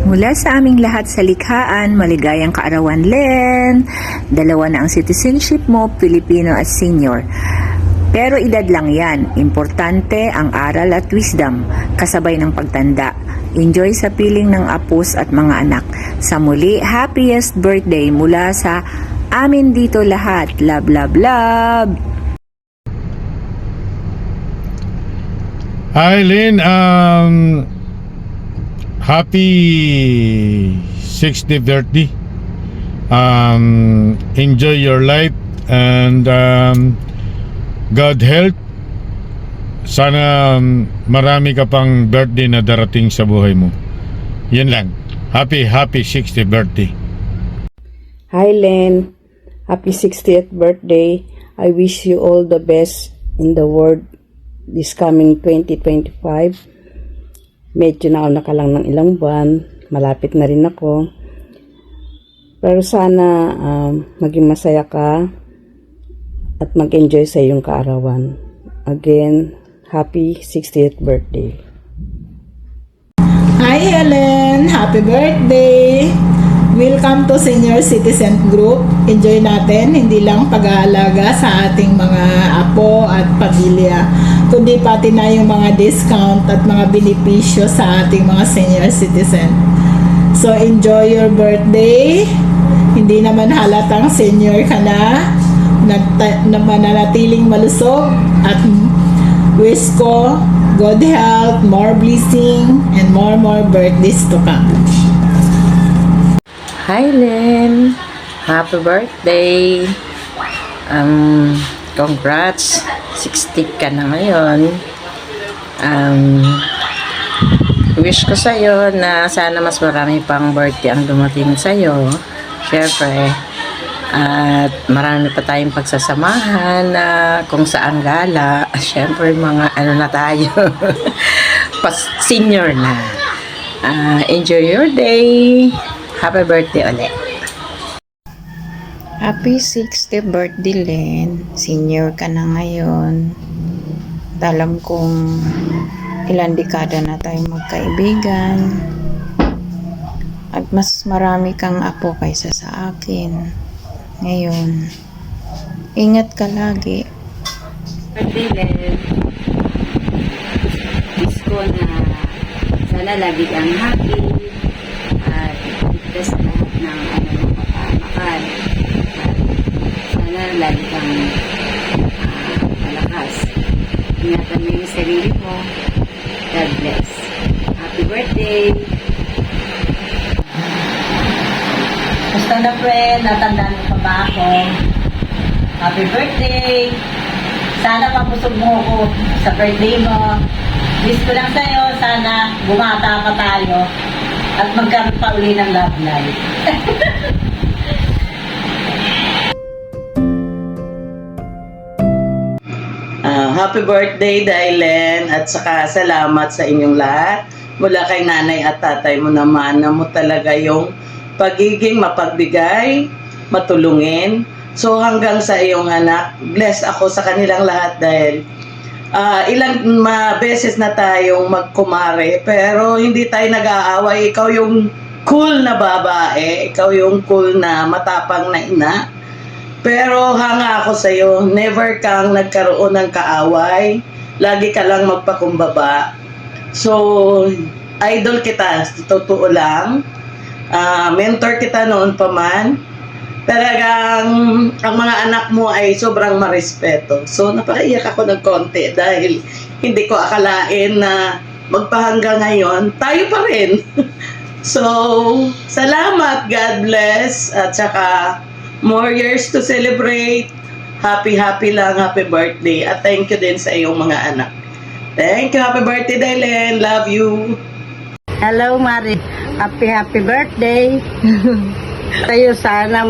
Mula sa aming lahat sa likhaan, maligayang kaarawan, Len. 2 na ang citizenship mo, Pilipino at senior. Pero edad lang yan. Importante ang aral at wisdom, kasabay ng pagtanda. Enjoy sa piling ng apos at mga anak. Sa muli, happiest birthday mula sa amin dito lahat. Love, love, love! Hi, Lynn. Happy 60th birthday. Enjoy your life and God health. Sana marami ka pang birthday na darating sa buhay mo. Yan lang. Happy 60th birthday. Hi Len, happy 60th birthday. I wish you all the best in the world this coming 2025. Medyo nauna ka lang ng ilang buwan, malapit na rin ako. Pero sana maging masaya ka at mag-enjoy sa iyong kaarawan. Again, happy 60th birthday. Hi Helen! Happy birthday! Welcome to Senior Citizen Group. Enjoy natin, hindi lang pag-aalaga sa ating mga apo at pamilya, kundi pati na yung mga discount at mga benepisyo sa ating mga senior citizen. So enjoy your birthday. Hindi naman halatang senior ka na, mananatiling malusog, at wish ko good health, more blessing, and more birthdays to come. Hi Len! Happy birthday! Congrats! 60 ka na ngayon. Wish ko sa'yo na sana mas marami pang birthday ang dumating sa'yo. Syempre, at marami pa tayong pagsasamahan na kung saan gala. Syempre, mga ano na tayo. Senior na. Enjoy your day! Happy birthday ulit. Happy 60th birthday, Len. Senior ka na ngayon. Alam kong ilang dekada na tayong magkaibigan. At mas marami kang apo kaysa sa akin. Ngayon, ingat ka lagi. Birthday, Len. Wish ko na sana lagi kang happy at ligtas sa lahat ng kapamakan. Sana lagi kang malakas. Ingatan mo yung sarili mo. God bless. Happy birthday! Gusto na friend, natandaan mo pa ba ako? Happy birthday! Sana mapusog mo ako sa birthday mo. Wish ko lang sa'yo, sana bumata pa tayo at magkaroon pa uli ng love life. Happy birthday, Dylan, at saka salamat sa inyong lahat. Mula kay nanay at tatay mo naman na mo talaga yung pagiging mapagbigay, matulungin. So hanggang sa iyong anak, bless ako sa kanilang lahat dahil ilang beses na tayong magkumare pero hindi tayo nag-aaway. Ikaw yung cool na babae, ikaw yung cool na matapang na ina. Pero hanga ako sa iyo, never kang nagkaroon ng kaaway, lagi ka lang magpakumbaba. So idol kita, totoo lang. Mentor kita noon pa man. Talagang ang mga anak mo ay sobrang marespeto. So napaiyak ako ng konti dahil hindi ko akalain na magpahanggang ngayon, tayo pa rin. So, salamat, God bless, at saka more years to celebrate. Happy lang, happy birthday. At thank you din sa iyong mga anak. Thank you, happy birthday, Dylan. Love you. Hello, Mari. Happy birthday. Tayo sana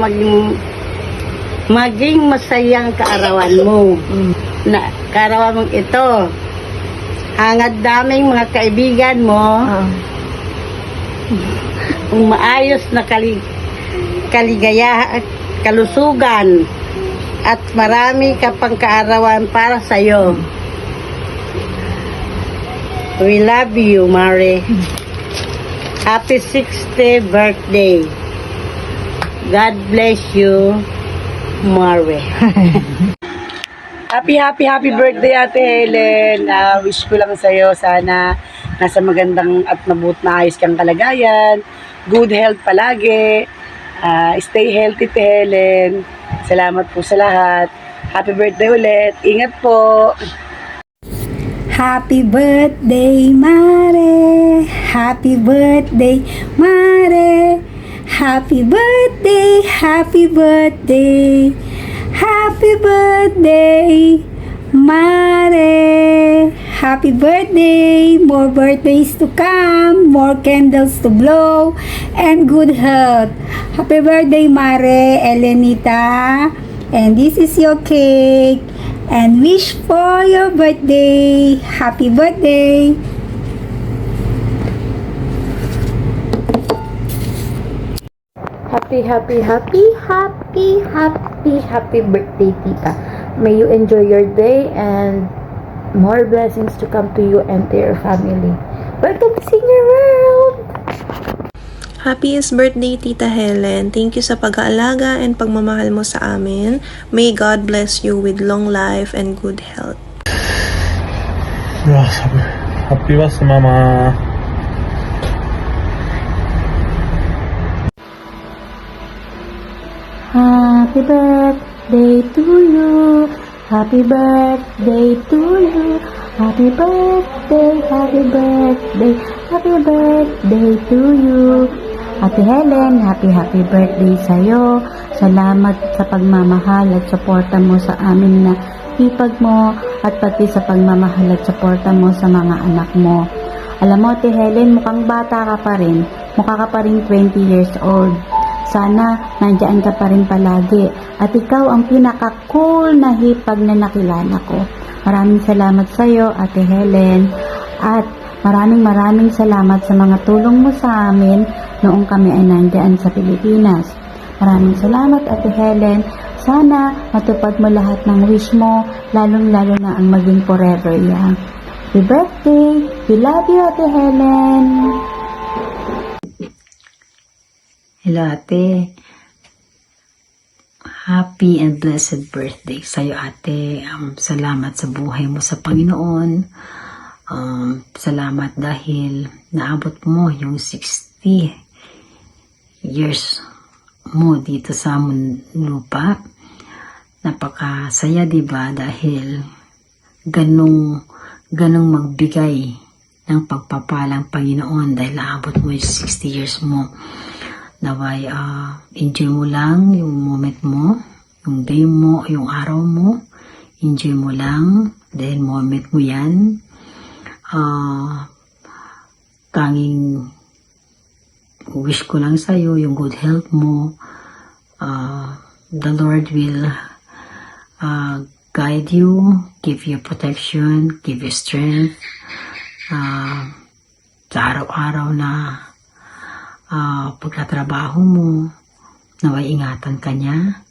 maging masayang kaarawan mo. Na kaarawan mong ito. Hangad daming mga kaibigan mo. Maayos na kaligaya at kalusugan. At marami ka pang kaarawan para sa iyo. We love you, Mari. Happy 60th birthday. God bless you, Marwe. Happy birthday, Ate Helen. Wish ko lang sa'yo, sana nasa magandang at maayos kang kalagayan. Good health palagi. Stay healthy, Ate Helen. Salamat po sa lahat. Happy birthday ulit. Ingat po. Happy birthday, Mare. Happy birthday, Mare. Happy birthday, happy birthday. Happy birthday, Mare. Happy birthday. More birthdays to come, more candles to blow, and good health. Happy birthday, Mare, Elenita. And this is your cake. And wish for your birthday. Happy birthday. Happy birthday, Tita. May you enjoy your day and more blessings to come to you and to your family. Welcome to Senior World! Happiest birthday, Tita Helen. Thank you sa pag-aalaga and pagmamahal mo sa amin. May God bless you with long life and good health. Happy birthday, Mama. Happy birthday to you. Happy birthday to you. Happy birthday, happy birthday, happy birthday to you. Ate Helen, happy birthday sa'yo. Salamat sa pagmamahal at suporta mo sa amin na hipag mo at pati sa pagmamahal at suporta mo sa mga anak mo. Alam mo, Ate Helen, mukhang bata ka pa rin. Mukha ka pa rin 20 years old. Sana nandiyan ka pa rin palagi. At ikaw ang pinaka-cool na hipag na nakilala ko. Maraming salamat sa iyo, Ate Helen. At maraming salamat sa mga tulong mo sa amin noong kami ay nandiyan sa Pilipinas. Maraming salamat, Ate Helen. Sana matupad mo lahat ng wish mo, lalong-lalo na ang maging forever yan. Happy birthday! We love you, Ate Helen! Hello, Ate. Happy and blessed birthday sa'yo, Ate. Salamat sa buhay mo sa Panginoon. Salamat dahil naabot mo yung 60 years mo dito sa lupa. Napakasaya, diba? Dahil ganong magbigay ng pagpapalang Panginoon dahil naabot mo yung 60 years mo. Naway, enjoy mo lang yung moment mo, yung day mo, yung araw mo. Enjoy mo lang dahil moment mo yan. Tanging wish ko lang sa'yo yung good health mo. The Lord will guide you, give you protection, give you strength. Sa araw-araw na pagkatrabaho mo, naway ingatan ka niya.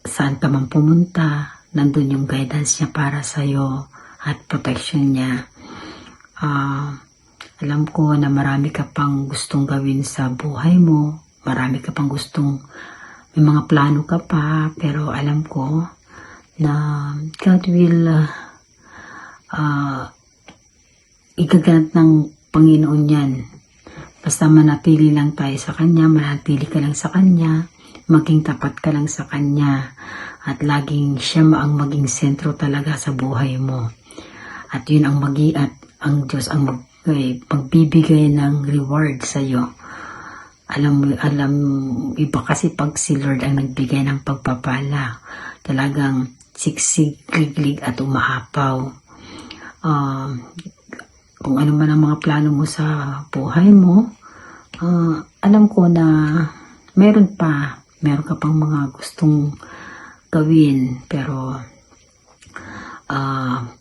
Saan ka man pumunta, nandun yung guidance niya para sa'yo at protection niya. Alam ko na marami ka pang gustong gawin sa buhay mo, marami ka pang may mga plano ka pa, pero alam ko na God will igaganap ng Panginoon yan. Basta manatili lang tayo sa Kanya, manatili ka lang sa Kanya, maging tapat ka lang sa Kanya, at laging siya ang maging sentro talaga sa buhay mo. At yun ang Diyos ang magbibigay ng reward sa iyo. Alam, iba kasi pag si Lord ang nagbigay ng pagpapala, talagang siksik-liglig at umaapaw. Kung ano man ang mga plano mo sa buhay mo, alam ko na meron ka pang mga gustong gawin, pero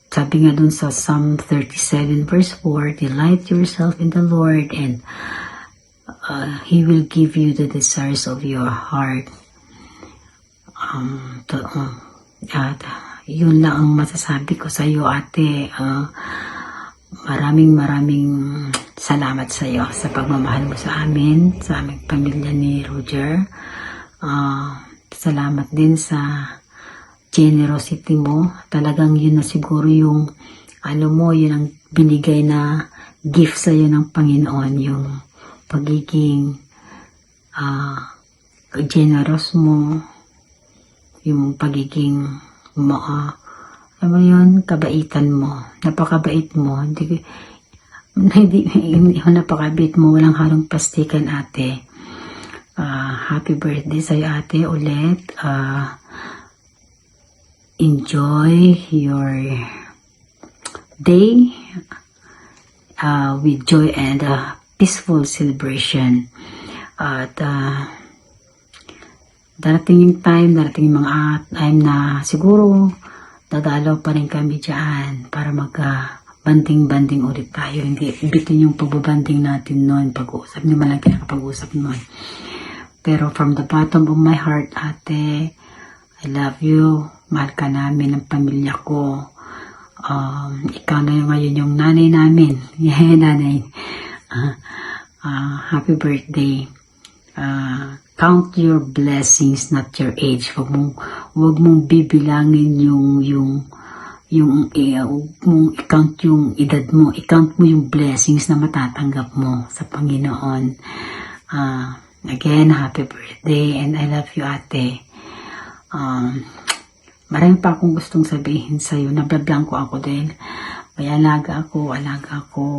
sabi nga dun sa Psalm 37 verse 4, delight yourself in the Lord and He will give you the desires of your heart. At yun lang ang masasabi ko sa iyo, Ate. maraming salamat sa iyo sa pagmamahal mo sa amin, sa aming pamilya ni Roger. Salamat din sa generosity mo. Talagang yun na siguro yung yun ang binigay na gift sa iyo ng Panginoon, yung pagiging generous mo, yung pagiging kabaitan mo. Napakabait mo. Hindi napakabait mo. Walang halong plastikan, ate. Happy birthday sa'yo, ate, ulit. Enjoy your day with joy and peaceful celebration. At darating yung mga time na siguro dadalaw pa rin kami dyan para banding ulit tayo. Hindi bitin yung pagbabanding natin noon, pag-uusap. Hindi man lang pag-uusap noon. Pero from the bottom of my heart, ate, I love you. Mahal ka namin ng pamilya ko. Ikaw na ngayon yung nanay namin. Yeah, nanay. Happy birthday. Count your blessings, not your age. Wag mong bibilangin yung i-count yung edad mo. I-count mo yung blessings na matatanggap mo sa Panginoon. Again, happy birthday and I love you, ate. Marami pa akong gustong sabihin sa'yo. Nablablanko ako din. May alaga ako.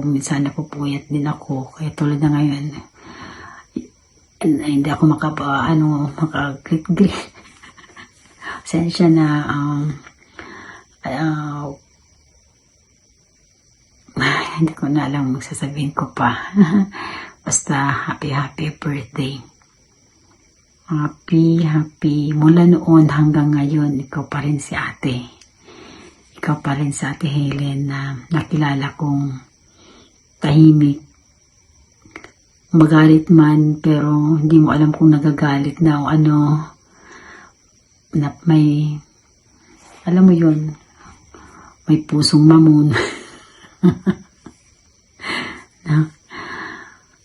Minsan napupuyat din ako. Kaya tulad na ngayon, hindi ako makagrit-grit. Sensya na, hindi ko na alam magsasabihin ko pa. Basta, happy birthday. Happy. Mula noon hanggang ngayon, ikaw pa rin si ate. Ikaw pa rin si Ate Helen na nakilala kong tahimik. Magalit man, pero hindi mo alam kung nagagalit na o na may, alam mo yun, may pusong mamon.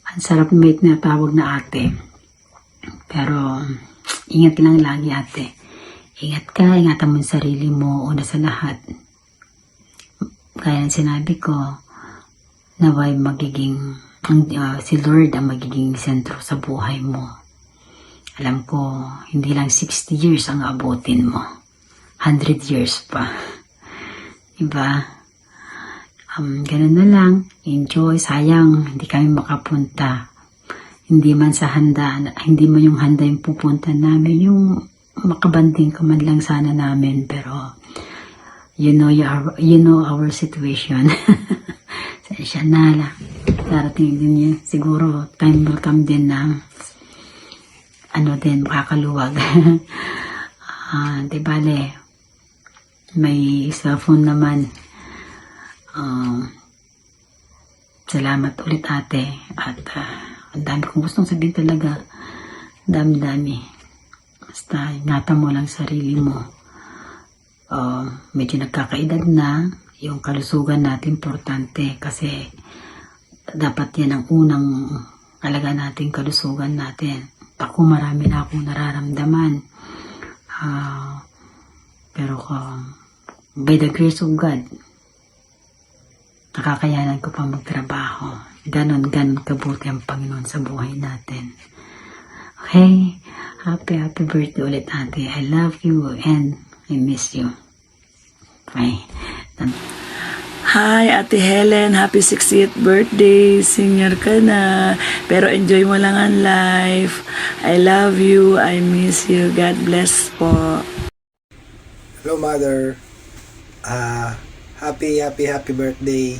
Ang sarap mate na tawag na ate. Pero, ingat lang lagi, ate. Ingat ka, ingatan mo yung sarili mo, una sa lahat. Kaya sinabi ko, naway si Lord ang magiging sentro sa buhay mo. Alam ko, hindi lang 60 years ang abutin mo. 100 years pa. Diba? Ganun na lang. Enjoy. Sayang, hindi kami makapunta. Hindi man yung handa yung pupunta namin. Yung makabanding ka man lang sana namin. Pero, you know our situation. Sensya na lang. Darating din yun. Siguro, time will come din na makakaluwag. Di bale, may cellphone naman. Salamat ulit, ate. At ang dami kong gustong sabihin talaga. Dami. Basta, ingatan mo lang sarili mo. Medyo nagkakaedad na. Yung kalusugan natin importante kasi dapat yan ang unang alaga natin, kalusugan natin. Ako, marami na akong nararamdaman. Pero by the grace of God, nakakayanan ko pa magtrabaho. Ganon kabuti ang Panginoon sa buhay natin. Okay? Happy birthday ulit, ate. I love you and I miss you. Bye. Hi, Ate Helen. Happy 60th birthday. Senior ka na. Pero enjoy mo lang ang life. I love you. I miss you. God bless po. Hello, Mother. Happy birthday.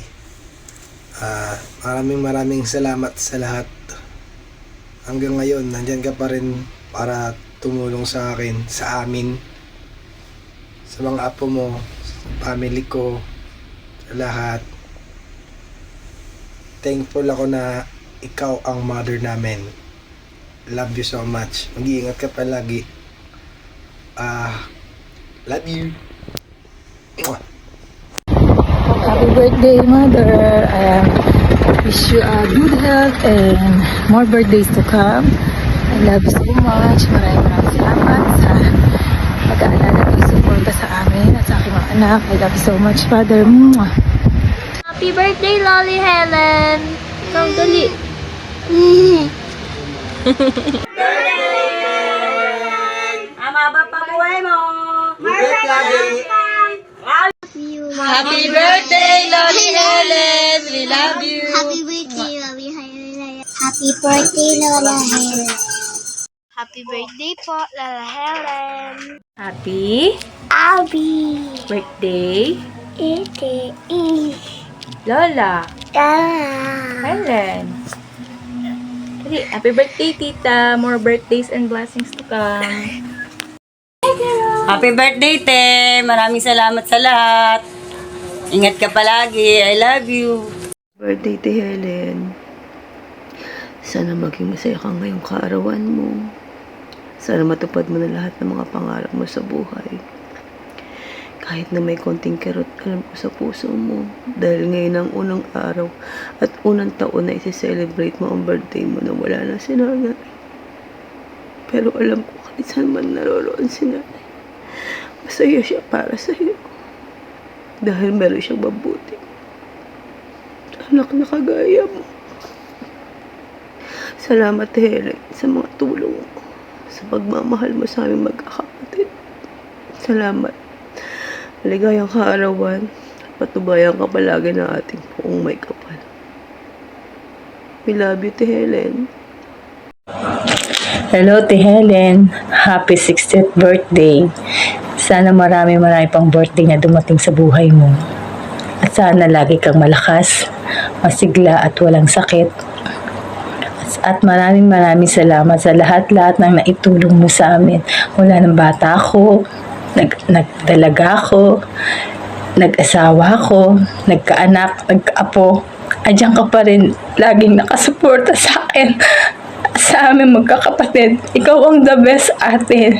Maraming salamat sa lahat. Hanggang ngayon, nandyan ka pa rin para tumulong sa akin, sa amin, sa mga apo mo, sa family ko, sa lahat. Thankful ako na ikaw ang mother namin. Love you so much. Mag-iingat ka palagi. Love you. Happy Happy birthday, Mother. Wish you a good health and more birthdays to come. I love you so much. Maraming salamat sa pag-aalala at suporta sa amin at sa aking mga anak. I love you so much, Father. Mwah. Happy birthday, Lolly Helen! Ikaw, dali. Ama ba pabuhay mo? Happy birthday, Lolly Helen! We love you! Happy birthday, Lolly Helen! Happy birthday, Lola Helen! Happy birthday po, Lola Helen! Happy Abby! birthday, Ite! Lola Tara! Helen! Dali, happy birthday, Tita! More birthdays and blessings to come. Happy birthday, Te! Maraming salamat sa lahat. Ingat ka palagi. I love you. Birthday, Te Helen. Sana maging masaya ka ngayong kaarawan mo. Sana matupad mo na lahat ng mga pangarap mo sa buhay. Kahit na may konting kirot, alam ko sa puso mo. Dahil ngayon ang unang araw at unang taon na isi-celebrate mo ang birthday mo na wala na si nanay. Pero alam ko kahit saan man naroroon si nanay, masaya siya para sa iyo. Dahil meron siyang mabuti. Anak na kagaya mo. Salamat, Helen, sa mga tulong mo. Sa pagmamahal mo sa aming magkakapatid. Salamat. Maligayang kaarawan. Patubayan ka palagi ng ating poong may kapal. We love you, Te Helen. Hello, Te Helen. Happy 60th birthday. Sana marami pang birthday na dumating sa buhay mo. At sana lagi kang malakas, masigla at walang sakit. At maraming salamat sa lahat-lahat ng naitulong mo sa amin. Mula ng bata ako, nagdalaga ako, nag-asawa ako, nagkaanak, nagkaapo. Andiyan ka pa rin, laging nakasuporta sa akin. Sa aming magkakapatid, ikaw ang the best, ate.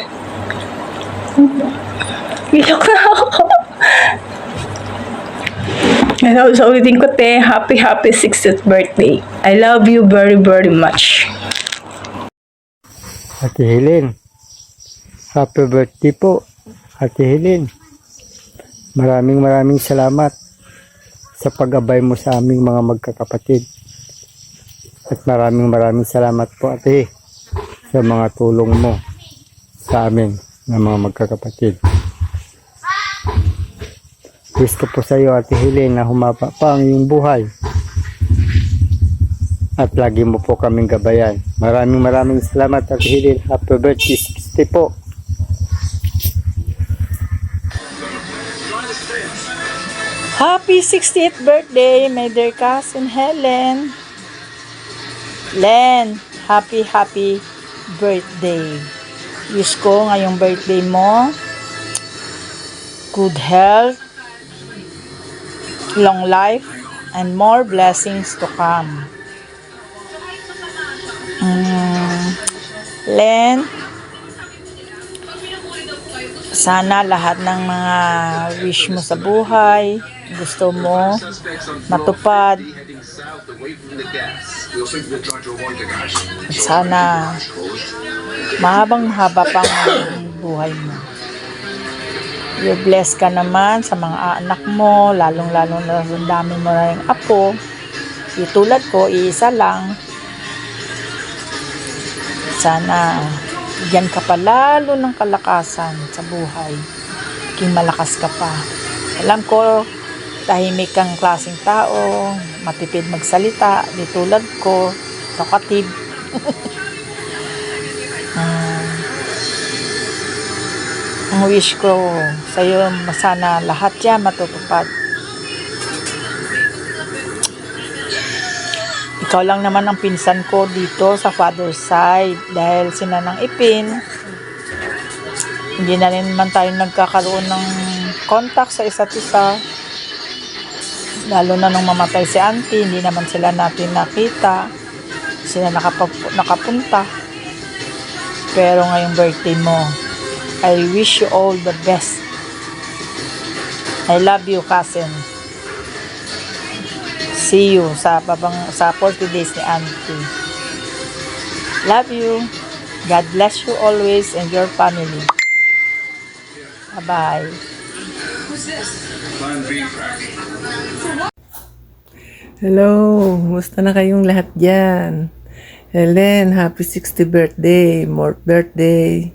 Iyak na ako. Sa ulitin ko, Te, happy 60th birthday. I love you very, very much. Ate Helen, happy birthday po, Ate Helen. Maraming salamat sa pag-abay mo sa aming mga magkakapatid. At maraming salamat po, Ate, sa mga tulong mo sa amin ng mga magkakapatid. Wish ko po sa iyo, Ate Helen, na humaba pa ang iyong buhay. At lagi mo po kaming gabayan. Maraming salamat, Ate Helen. Happy birthday, 60 po. Happy 60th birthday, my dear cousin Helen. Len, happy birthday. Wish ko ngayong birthday mo, good health, long life, and more blessings to come. Len, sana lahat ng mga wish mo sa buhay, gusto mo, matupad. At sana mahaba pang buhay mo. You're blessed ka naman sa mga anak mo, lalong-lalo na ang dami mo na yung apo. Yung tulad ko, iisa lang. Sana bigyan ka pa lalo ng kalakasan sa buhay. King malakas ka pa. Alam ko, tahimik kang klaseng tao, matipid magsalita, di tulad ko, talkative. Ang wish ko sa'yo, sana lahat yan matutupad. Ikaw lang naman ang pinsan ko dito sa father's side dahil sina ng Ipin. Hindi na rin man tayo nagkakaroon ng contact sa isa't isa. Lalo na nung mamatay si auntie, hindi naman sila natin nakita. Sila nakapunta. Pero ngayong birthday mo, I wish you all the best. I love you, cousin. See you sa 40 days ni Auntie. Love you. God bless you always and your family. Bye-bye. Hello, musta na kayong lahat dyan? Helen, happy 60th birthday, more birthday.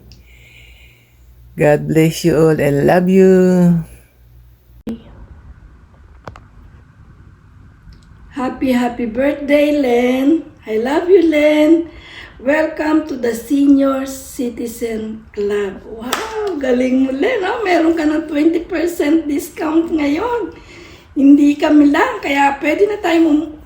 God bless you all and love you. Happy birthday, Len. I love you, Len. Welcome to the Senior Citizen Club. Wow, galing mo, Len. Oh, meron ka ng 20% discount ngayon. Hindi kami lang, kaya pwede na tayong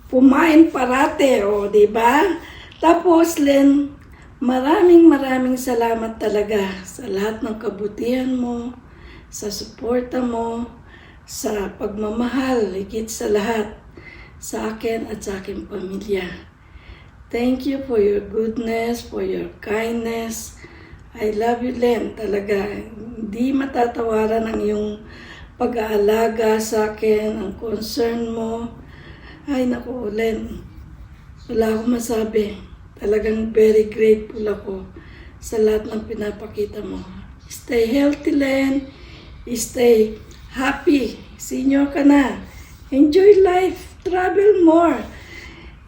pumain parate, o, di ba? Tapos, Len, maraming salamat talaga sa lahat ng kabutihan mo, sa suporta mo, sa pagmamahal, higit sa lahat, sa akin at sa aking pamilya. Thank you for your goodness, for your kindness. I love you, Len. Talaga, hindi matatawaran ang iyong pag-aalaga sa akin, ang concern mo. Ay, naku, Len. Wala akong masabi. Talagang very grateful ako sa lahat ng pinapakita mo. Stay healthy, Len. Stay happy. Senior ka na. Enjoy life. Travel more.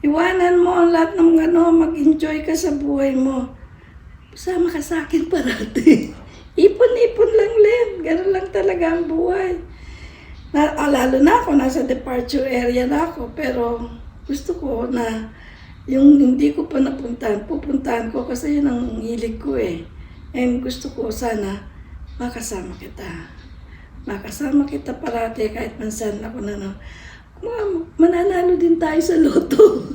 Iwanan mo ang lahat ng mag-enjoy ka sa buhay mo. Sama ka sa akin parati. Ipon-ipon lang, Len. Ganun lang talaga ang buhay. Lalo na ako, nasa departure area na ako. Pero gusto ko na yung hindi ko pa napuntahan, pupuntahan ko kasi yun ang hilig ko eh. And gusto ko sana makasama kita. Makasama kita parati kahit mansan ako mananalo din tayo sa loto.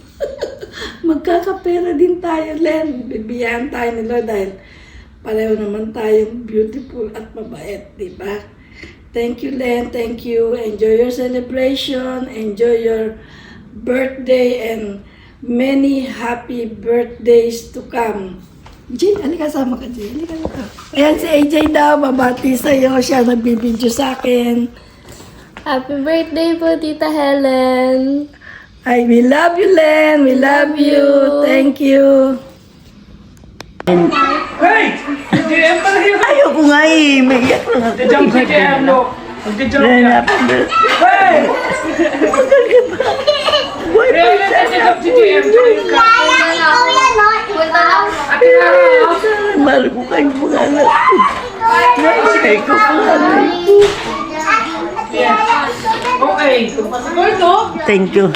Magkakapera din tayo, Len. Bibiyahan tayo ni Lord dahil pareho naman tayong beautiful at mabait, di ba? Thank you, Len. Thank you. Enjoy your celebration. Enjoy your birthday and many happy birthdays to come. Jane, halika, sama ka, Jane. Halika na. Ayan si AJ daw, babati sa'yo. Siya nagbibidyo sa akin. Happy birthday po, Tita Helen. Ay, we love you, Len. We love you. Thank you. Hey! JM pala yun! Ayoko nga eh. May iyak na. Magja-jump si JM, no? Magja-jump yan. Hey! Hey! Magja-jump si JM. Ate Lara! Mahal ko kayong pangalan. Nakasay ko pangalan ko. Okay. Thank you.